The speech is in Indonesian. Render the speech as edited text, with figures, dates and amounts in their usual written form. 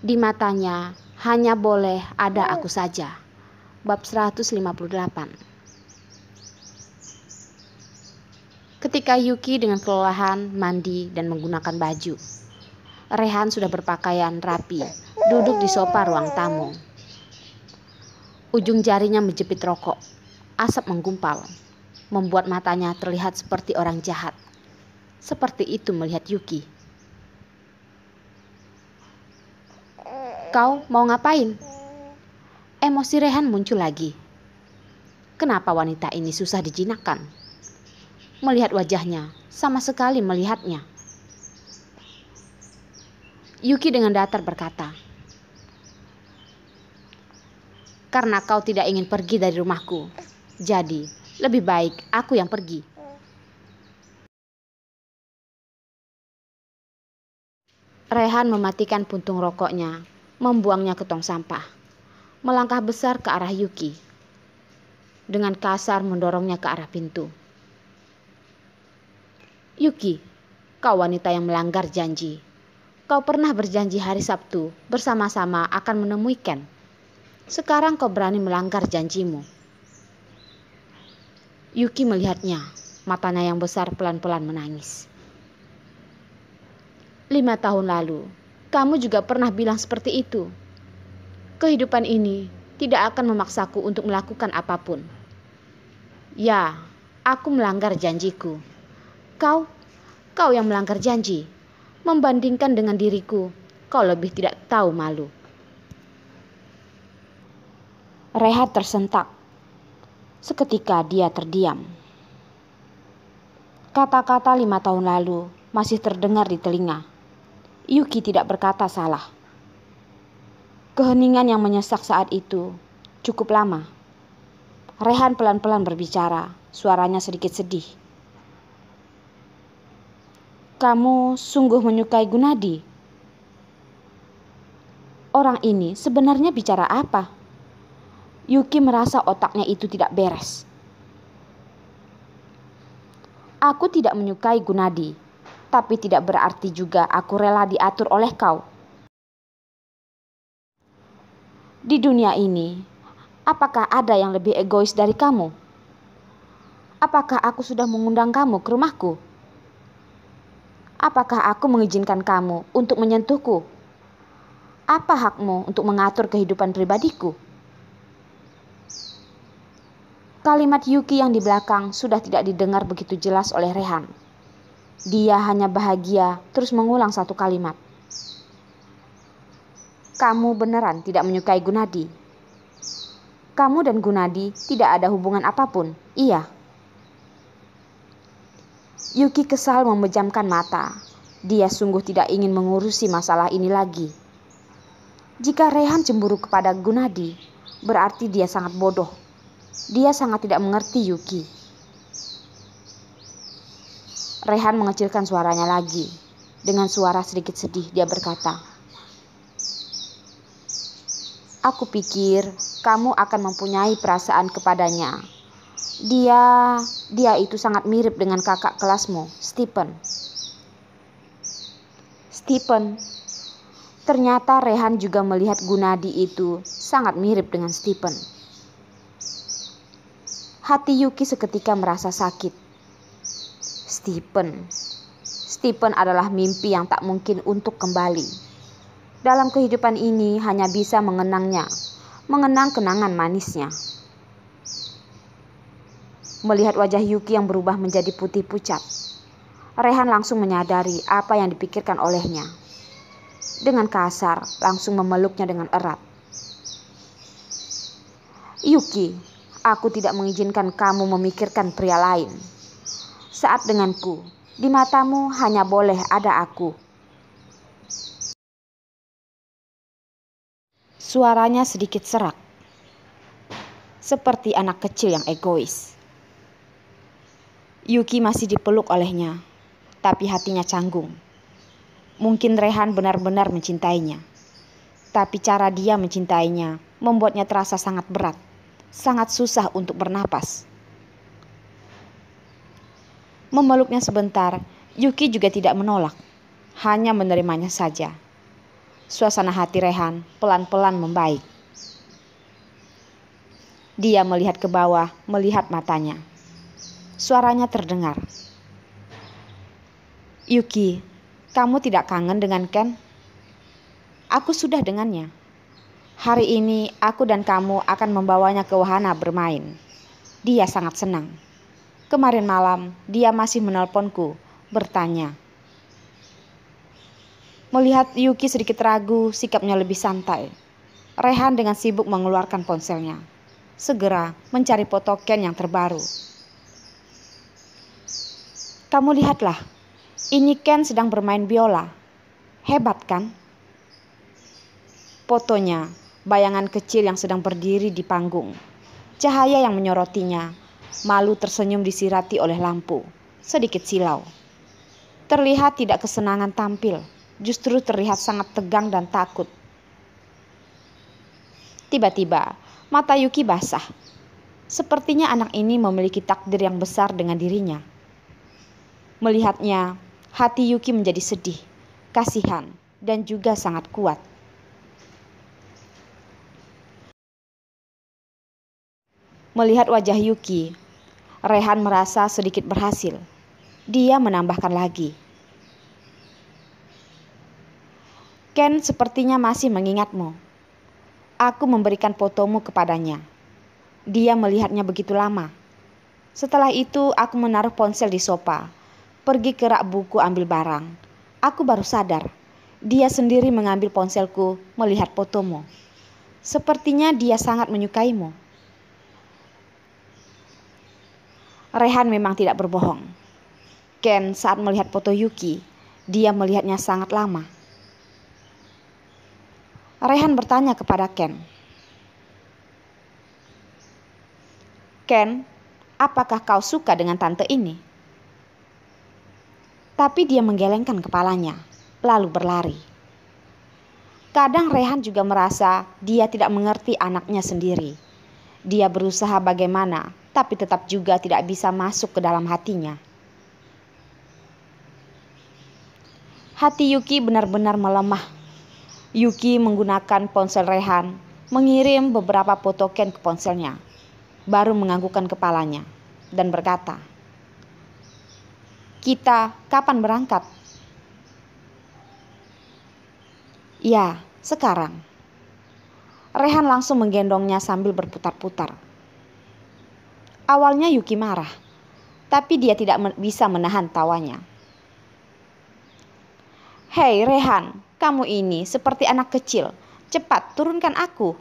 Di matanya hanya boleh ada aku saja. Bab 158. Ketika Yuki dengan kelelahan mandi dan menggunakan baju, Rehan sudah berpakaian rapi, duduk di sofa ruang tamu. Ujung jarinya menjepit rokok, asap menggumpal, membuat matanya terlihat seperti orang jahat. Seperti itu melihat Yuki. "Kau mau ngapain?" Emosi Rehan muncul lagi. Kenapa wanita ini susah dijinakkan? Melihat wajahnya, sama sekali melihatnya. Yuki dengan datar berkata, "Karena kau tidak ingin pergi dari rumahku, jadi lebih baik aku yang pergi." Rehan mematikan puntung rokoknya, membuangnya ke tong sampah, melangkah besar ke arah Yuki. Dengan kasar mendorongnya ke arah pintu. "Yuki, kau wanita yang melanggar janji. Kau pernah berjanji hari Sabtu bersama-sama akan menemui Ken. Sekarang kau berani melanggar janjimu." Yuki melihatnya, matanya yang besar pelan-pelan menangis. 5 tahun lalu, kamu juga pernah bilang seperti itu. Kehidupan ini tidak akan memaksaku untuk melakukan apapun. Ya, aku melanggar janjiku. Kau yang melanggar janji. Membandingkan dengan diriku, kau lebih tidak tahu malu. Rehan tersentak. Seketika dia terdiam. Kata-kata 5 tahun lalu masih terdengar di telinga. Yuki tidak berkata salah. Keheningan yang menyesak saat itu cukup lama. Rehan pelan-pelan berbicara, suaranya sedikit sedih. "Kamu sungguh menyukai Gunadi?" Orang ini sebenarnya bicara apa? Yuki merasa otaknya itu tidak beres. "Aku tidak menyukai Gunadi, tapi tidak berarti juga aku rela diatur oleh kau. Di dunia ini, apakah ada yang lebih egois dari kamu? Apakah aku sudah mengundang kamu ke rumahku? Apakah aku mengizinkan kamu untuk menyentuhku? Apa hakmu untuk mengatur kehidupan pribadiku?" Kalimat Yuki yang di belakang sudah tidak didengar begitu jelas oleh Rehan. Dia hanya bahagia terus mengulang satu kalimat. "Kamu beneran tidak menyukai Gunadi? Kamu dan Gunadi tidak ada hubungan apapun, iya?" Yuki kesal memejamkan mata. Dia sungguh tidak ingin mengurusi masalah ini lagi. Jika Rehan cemburu kepada Gunadi, berarti dia sangat bodoh. Dia sangat tidak mengerti Yuki. Rehan mengecilkan suaranya lagi. Dengan suara sedikit sedih dia berkata, "Aku pikir kamu akan mempunyai perasaan kepadanya. Dia itu sangat mirip dengan kakak kelasmu, Stephen." Stephen. Ternyata Rehan juga melihat Gunadi itu sangat mirip dengan Stephen. Hati Yuki seketika merasa sakit. Stephen adalah mimpi yang tak mungkin untuk kembali. Dalam kehidupan ini hanya bisa mengenangnya, mengenang kenangan manisnya. Melihat wajah Yuki yang berubah menjadi putih pucat, Rehan langsung menyadari apa yang dipikirkan olehnya. Dengan kasar, langsung memeluknya dengan erat. "Yuki, aku tidak mengizinkan kamu memikirkan pria lain. Saat denganku, di matamu hanya boleh ada aku." Suaranya sedikit serak, seperti anak kecil yang egois. Yuki masih dipeluk olehnya, tapi hatinya canggung. Mungkin Rehan benar-benar mencintainya, tapi cara dia mencintainya membuatnya terasa sangat berat, sangat susah untuk bernapas. Memeluknya sebentar, Yuki juga tidak menolak, hanya menerimanya saja. Suasana hati Rehan pelan-pelan membaik. Dia melihat ke bawah, melihat matanya. Suaranya terdengar. "Yuki, kamu tidak kangen dengan Ken? Aku sudah dengannya. Hari ini aku dan kamu akan membawanya ke wahana bermain. Dia sangat senang. Kemarin malam dia masih menelponku, bertanya." Melihat Yuki sedikit ragu, sikapnya lebih santai. Rehan dengan sibuk mengeluarkan ponselnya. Segera mencari foto Ken yang terbaru. "Kamu lihatlah, ini Ken sedang bermain biola. Hebat kan?" Fotonya, bayangan kecil yang sedang berdiri di panggung. Cahaya yang menyorotinya, malu tersenyum disirati oleh lampu, sedikit silau. Terlihat tidak kesenangan tampil, justru terlihat sangat tegang dan takut. Tiba-tiba, mata Yuki basah. Sepertinya anak ini memiliki takdir yang besar dengan dirinya. Melihatnya, hati Yuki menjadi sedih, kasihan, dan juga sangat kuat. Melihat wajah Yuki, Rehan merasa sedikit berhasil. Dia menambahkan lagi. "Ken sepertinya masih mengingatmu. Aku memberikan fotomu kepadanya. Dia melihatnya begitu lama. Setelah itu aku menaruh ponsel di sofa, pergi ke rak buku ambil barang. Aku baru sadar, dia sendiri mengambil ponselku melihat fotomu. Sepertinya dia sangat menyukaimu." Rehan memang tidak berbohong. Ken saat melihat foto Yuki, dia melihatnya sangat lama. Rehan bertanya kepada Ken, "Ken, apakah kau suka dengan tante ini?" Tapi dia menggelengkan kepalanya, lalu berlari. Kadang Rehan juga merasa dia tidak mengerti anaknya sendiri. Dia berusaha bagaimana, tapi tetap juga tidak bisa masuk ke dalam hatinya. Hati Yuki benar-benar melemah. Yuki menggunakan ponsel Rehan, mengirim beberapa foto Ken ke ponselnya, baru menganggukkan kepalanya dan berkata, "Kita kapan berangkat?" "Ya, sekarang." Rehan langsung menggendongnya sambil berputar-putar. Awalnya Yuki marah, tapi dia tidak bisa menahan tawanya. "Hei Rehan, kamu ini seperti anak kecil. Cepat turunkan aku,"